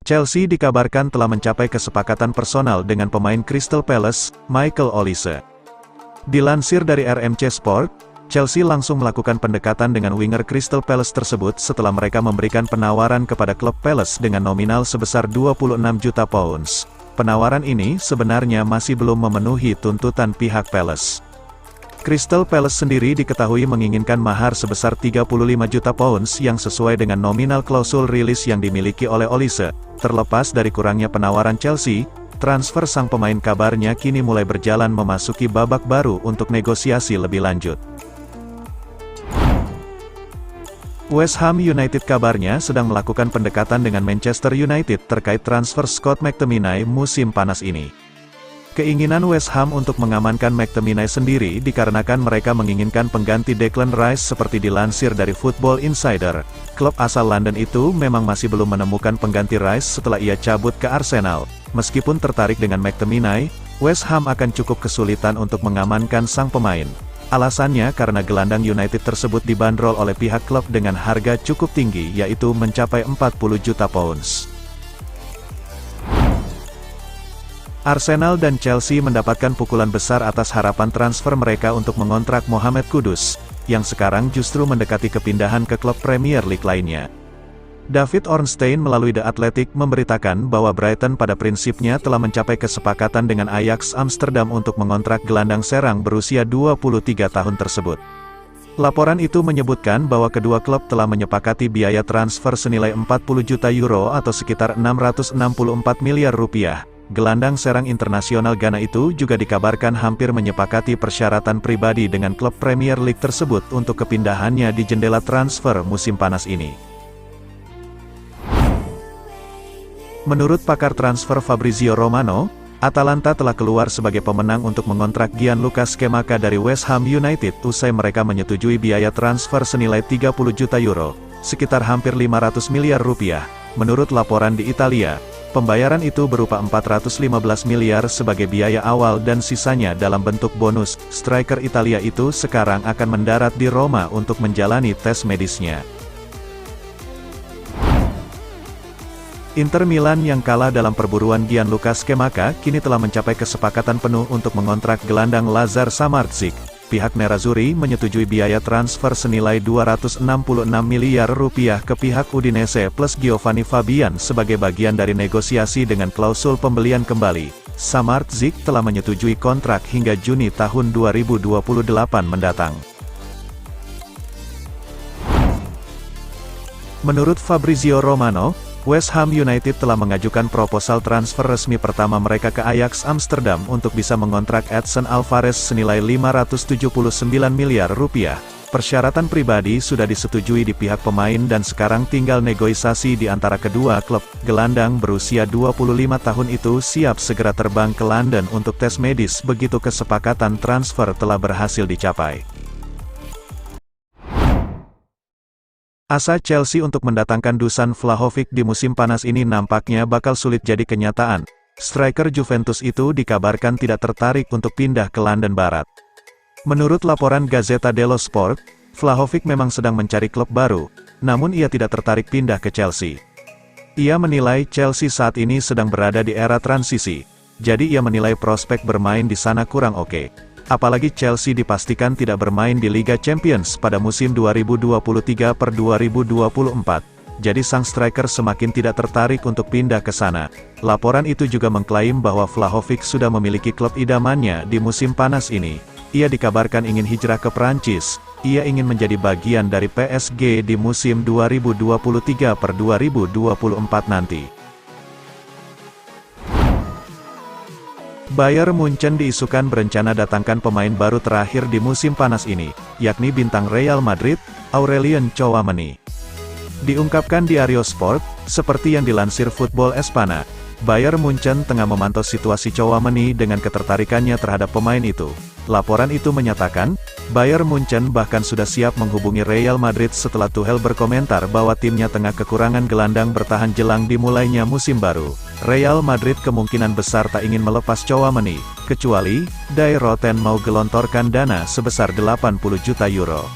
Chelsea dikabarkan telah mencapai kesepakatan personal dengan pemain Crystal Palace, Michael Olise. Dilansir dari RMC Sport, Chelsea langsung melakukan pendekatan dengan winger Crystal Palace tersebut setelah mereka memberikan penawaran kepada klub Palace dengan nominal sebesar 26 juta pounds. Penawaran ini sebenarnya masih belum memenuhi tuntutan pihak Palace. Crystal Palace sendiri diketahui menginginkan mahar sebesar 35 juta pounds yang sesuai dengan nominal klausul rilis yang dimiliki oleh Olise. Terlepas dari kurangnya penawaran Chelsea, transfer sang pemain kabarnya kini mulai berjalan memasuki babak baru untuk negosiasi lebih lanjut. West Ham United kabarnya sedang melakukan pendekatan dengan Manchester United terkait transfer Scott McTominay musim panas ini. Keinginan West Ham untuk mengamankan McTominay sendiri dikarenakan mereka menginginkan pengganti Declan Rice seperti dilansir dari Football Insider. Klub asal London itu memang masih belum menemukan pengganti Rice setelah ia cabut ke Arsenal. Meskipun tertarik dengan McTominay, West Ham akan cukup kesulitan untuk mengamankan sang pemain. Alasannya karena gelandang United tersebut dibanderol oleh pihak klub dengan harga cukup tinggi yaitu mencapai 40 juta pounds. Arsenal dan Chelsea mendapatkan pukulan besar atas harapan transfer mereka untuk mengontrak Mohamed Kudus, yang sekarang justru mendekati kepindahan ke klub Premier League lainnya. David Ornstein melalui The Athletic memberitakan bahwa Brighton pada prinsipnya telah mencapai kesepakatan dengan Ajax Amsterdam untuk mengontrak gelandang serang berusia 23 tahun tersebut. Laporan itu menyebutkan bahwa kedua klub telah menyepakati biaya transfer senilai 40 juta euro atau sekitar 664 miliar rupiah. Gelandang serang internasional Ghana itu juga dikabarkan hampir menyepakati persyaratan pribadi dengan klub Premier League tersebut untuk kepindahannya di jendela transfer musim panas ini. Menurut pakar transfer Fabrizio Romano, Atalanta telah keluar sebagai pemenang untuk mengontrak Gianluca Scamacca dari West Ham United usai mereka menyetujui biaya transfer senilai 30 juta euro, sekitar hampir 500 miliar rupiah. Menurut laporan di Italia, pembayaran itu berupa 415 miliar sebagai biaya awal dan sisanya dalam bentuk bonus. Striker Italia itu sekarang akan mendarat di Roma untuk menjalani tes medisnya. Inter Milan yang kalah dalam perburuan Gianluca Scamacca kini telah mencapai kesepakatan penuh untuk mengontrak gelandang Lazar Samardzic. Pihak Nerazzurri menyetujui biaya transfer senilai 266 miliar rupiah ke pihak Udinese plus Giovanni Fabian sebagai bagian dari negosiasi dengan klausul pembelian kembali. Samardzic telah menyetujui kontrak hingga Juni tahun 2028 mendatang. Menurut Fabrizio Romano, West Ham United telah mengajukan proposal transfer resmi pertama mereka ke Ajax Amsterdam untuk bisa mengontrak Edson Alvarez senilai 579 miliar rupiah. Persyaratan pribadi sudah disetujui di pihak pemain dan sekarang tinggal negosiasi di antara kedua klub. Gelandang berusia 25 tahun itu siap segera terbang ke London untuk tes medis begitu kesepakatan transfer telah berhasil dicapai. Asa Chelsea untuk mendatangkan Dusan Vlahovic di musim panas ini nampaknya bakal sulit jadi kenyataan. Striker Juventus itu dikabarkan tidak tertarik untuk pindah ke London Barat. Menurut laporan Gazzetta dello Sport, Vlahovic memang sedang mencari klub baru, namun ia tidak tertarik pindah ke Chelsea. Ia menilai Chelsea saat ini sedang berada di era transisi, jadi ia menilai prospek bermain di sana kurang oke. Apalagi Chelsea dipastikan tidak bermain di Liga Champions pada musim 2023/2024, jadi sang striker semakin tidak tertarik untuk pindah ke sana. Laporan itu juga mengklaim bahwa Vlahovic sudah memiliki klub idamannya di musim panas ini. Ia dikabarkan ingin hijrah ke Prancis. Ia ingin menjadi bagian dari PSG di musim 2023/2024 nanti. Bayern Munchen diisukan berencana datangkan pemain baru terakhir di musim panas ini, yakni bintang Real Madrid, Aurelien Tchouameni. Diungkapkan di Diario Sport, seperti yang dilansir Football Espana, Bayern Munchen tengah memantau situasi Tchouameni dengan ketertarikannya terhadap pemain itu. Laporan itu menyatakan, Bayern Munchen bahkan sudah siap menghubungi Real Madrid setelah Tuchel berkomentar bahwa timnya tengah kekurangan gelandang bertahan jelang dimulainya musim baru. Real Madrid kemungkinan besar tak ingin melepas Tchouameni, kecuali Die Roten mau gelontorkan dana sebesar 80 juta euro.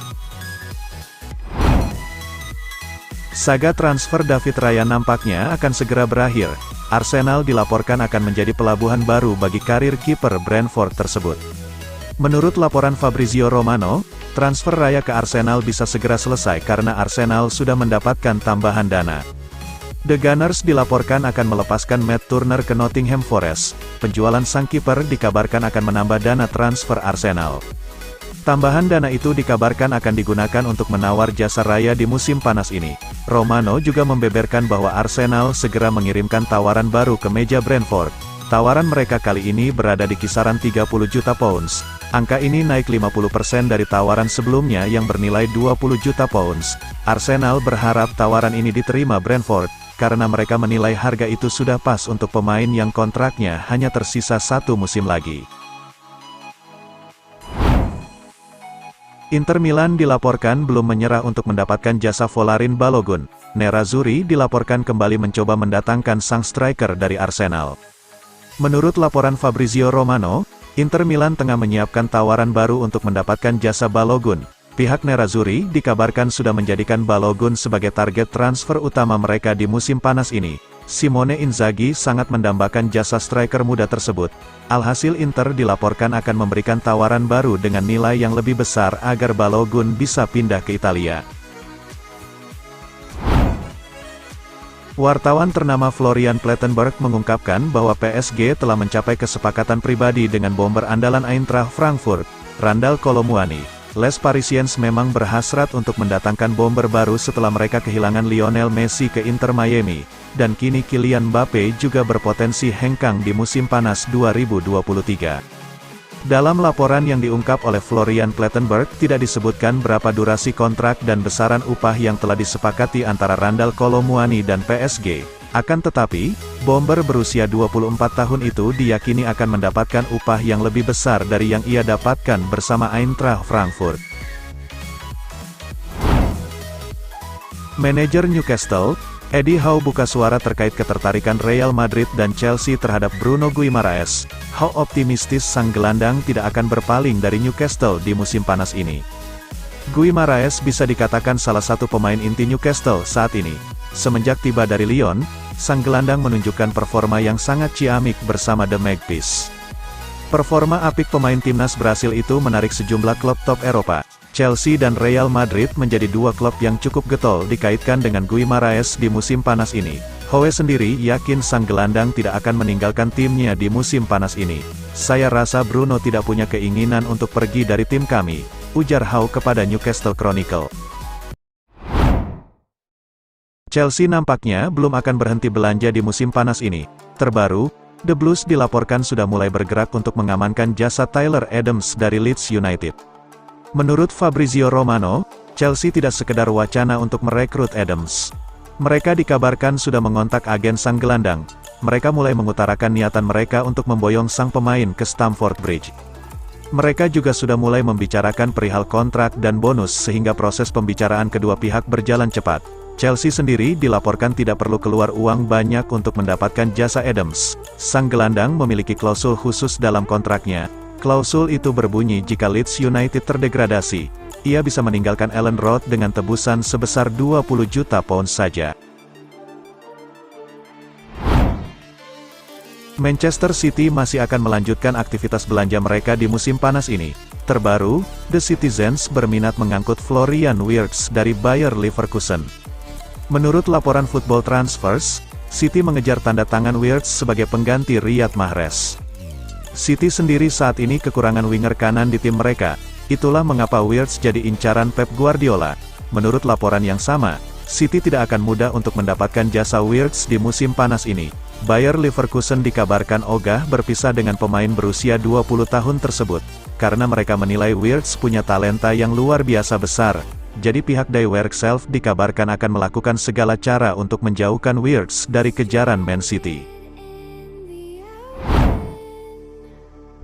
Saga transfer David Raya nampaknya akan segera berakhir. Arsenal dilaporkan akan menjadi pelabuhan baru bagi karir kiper Brentford tersebut. Menurut laporan Fabrizio Romano, transfer Raya ke Arsenal bisa segera selesai karena Arsenal sudah mendapatkan tambahan dana. The Gunners dilaporkan akan melepaskan Matt Turner ke Nottingham Forest. Penjualan sang kiper dikabarkan akan menambah dana transfer Arsenal. Tambahan dana itu dikabarkan akan digunakan untuk menawar jasa Raya di musim panas ini. Romano juga membeberkan bahwa Arsenal segera mengirimkan tawaran baru ke meja Brentford. Tawaran mereka kali ini berada di kisaran 30 juta pounds. Angka ini naik 50% dari tawaran sebelumnya yang bernilai 20 juta pounds. Arsenal berharap tawaran ini diterima Brentford, karena mereka menilai harga itu sudah pas untuk pemain yang kontraknya hanya tersisa 1 musim lagi. Inter Milan dilaporkan belum menyerah untuk mendapatkan jasa Folarin Balogun. Nerazzurri dilaporkan kembali mencoba mendatangkan sang striker dari Arsenal. Menurut laporan Fabrizio Romano, Inter Milan tengah menyiapkan tawaran baru untuk mendapatkan jasa Balogun. Pihak Nerazzurri dikabarkan sudah menjadikan Balogun sebagai target transfer utama mereka di musim panas ini. Simone Inzaghi sangat mendambakan jasa striker muda tersebut. Alhasil Inter dilaporkan akan memberikan tawaran baru dengan nilai yang lebih besar agar Balogun bisa pindah ke Italia. Wartawan ternama Florian Plettenberg mengungkapkan bahwa PSG telah mencapai kesepakatan pribadi dengan bomber andalan Eintracht Frankfurt, Randal Kolo Muani. Les Parisiens memang berhasrat untuk mendatangkan bomber baru setelah mereka kehilangan Lionel Messi ke Inter Miami, dan kini Kylian Mbappe juga berpotensi hengkang di musim panas 2023. Dalam laporan yang diungkap oleh Florian Plettenberg, tidak disebutkan berapa durasi kontrak dan besaran upah yang telah disepakati antara Randal Kolo Muani dan PSG. Akan tetapi, bomber berusia 24 tahun itu diyakini akan mendapatkan upah yang lebih besar dari yang ia dapatkan bersama Eintracht Frankfurt. Manajer Newcastle, Eddie Howe buka suara terkait ketertarikan Real Madrid dan Chelsea terhadap Bruno Guimaraes. Howe optimistis sang gelandang tidak akan berpaling dari Newcastle di musim panas ini. Guimaraes bisa dikatakan salah satu pemain inti Newcastle saat ini. Semenjak tiba dari Lyon, sang gelandang menunjukkan performa yang sangat ciamik bersama The Magpies. Performa apik pemain timnas Brasil itu menarik sejumlah klub top Eropa. Chelsea dan Real Madrid menjadi dua klub yang cukup getol dikaitkan dengan Guimaraes di musim panas ini. Howe sendiri yakin sang gelandang tidak akan meninggalkan timnya di musim panas ini. "Saya rasa Bruno tidak punya keinginan untuk pergi dari tim kami," ujar Howe kepada Newcastle Chronicle. Chelsea nampaknya belum akan berhenti belanja di musim panas ini. Terbaru, The Blues dilaporkan sudah mulai bergerak untuk mengamankan jasa Tyler Adams dari Leeds United. Menurut Fabrizio Romano, Chelsea tidak sekedar wacana untuk merekrut Adams. Mereka dikabarkan sudah mengontak agen sang gelandang. Mereka mulai mengutarakan niatan mereka untuk memboyong sang pemain ke Stamford Bridge. Mereka juga sudah mulai membicarakan perihal kontrak dan bonus sehingga proses pembicaraan kedua pihak berjalan cepat. Chelsea sendiri dilaporkan tidak perlu keluar uang banyak untuk mendapatkan jasa Adams. Sang gelandang memiliki klausul khusus dalam kontraknya. Klausul itu berbunyi jika Leeds United terdegradasi, ia bisa meninggalkan Ellen Road dengan tebusan sebesar 20 juta pound saja. Manchester City masih akan melanjutkan aktivitas belanja mereka di musim panas ini. Terbaru, The Citizens berminat mengangkut Florian Wirtz dari Bayer Leverkusen. Menurut laporan Football Transfers, City mengejar tanda tangan Wirtz sebagai pengganti Riyad Mahrez. City sendiri saat ini kekurangan winger kanan di tim mereka, itulah mengapa Wirtz jadi incaran Pep Guardiola. Menurut laporan yang sama, City tidak akan mudah untuk mendapatkan jasa Wirtz di musim panas ini. Bayer Leverkusen dikabarkan ogah berpisah dengan pemain berusia 20 tahun tersebut, karena mereka menilai Wirtz punya talenta yang luar biasa besar. Jadi pihak Die Werkself dikabarkan akan melakukan segala cara untuk menjauhkan Wirtz dari kejaran Man City.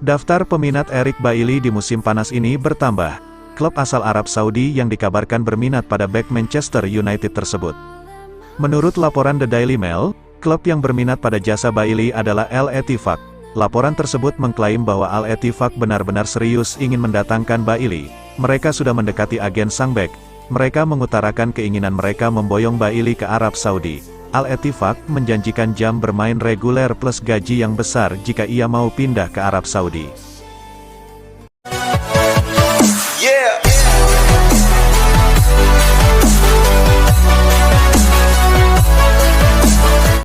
Daftar peminat Eric Bailly di musim panas ini bertambah. Klub asal Arab Saudi yang dikabarkan berminat pada bek Manchester United tersebut. Menurut laporan The Daily Mail, klub yang berminat pada jasa Bailly adalah Al-Ettifaq. Laporan tersebut mengklaim bahwa Al-Ettifaq benar-benar serius ingin mendatangkan Bailly. Mereka sudah mendekati agen sang bek. Mereka mengutarakan keinginan mereka memboyong Bailly ke Arab Saudi. Al-Ettifaq menjanjikan jam bermain reguler plus gaji yang besar jika ia mau pindah ke Arab Saudi.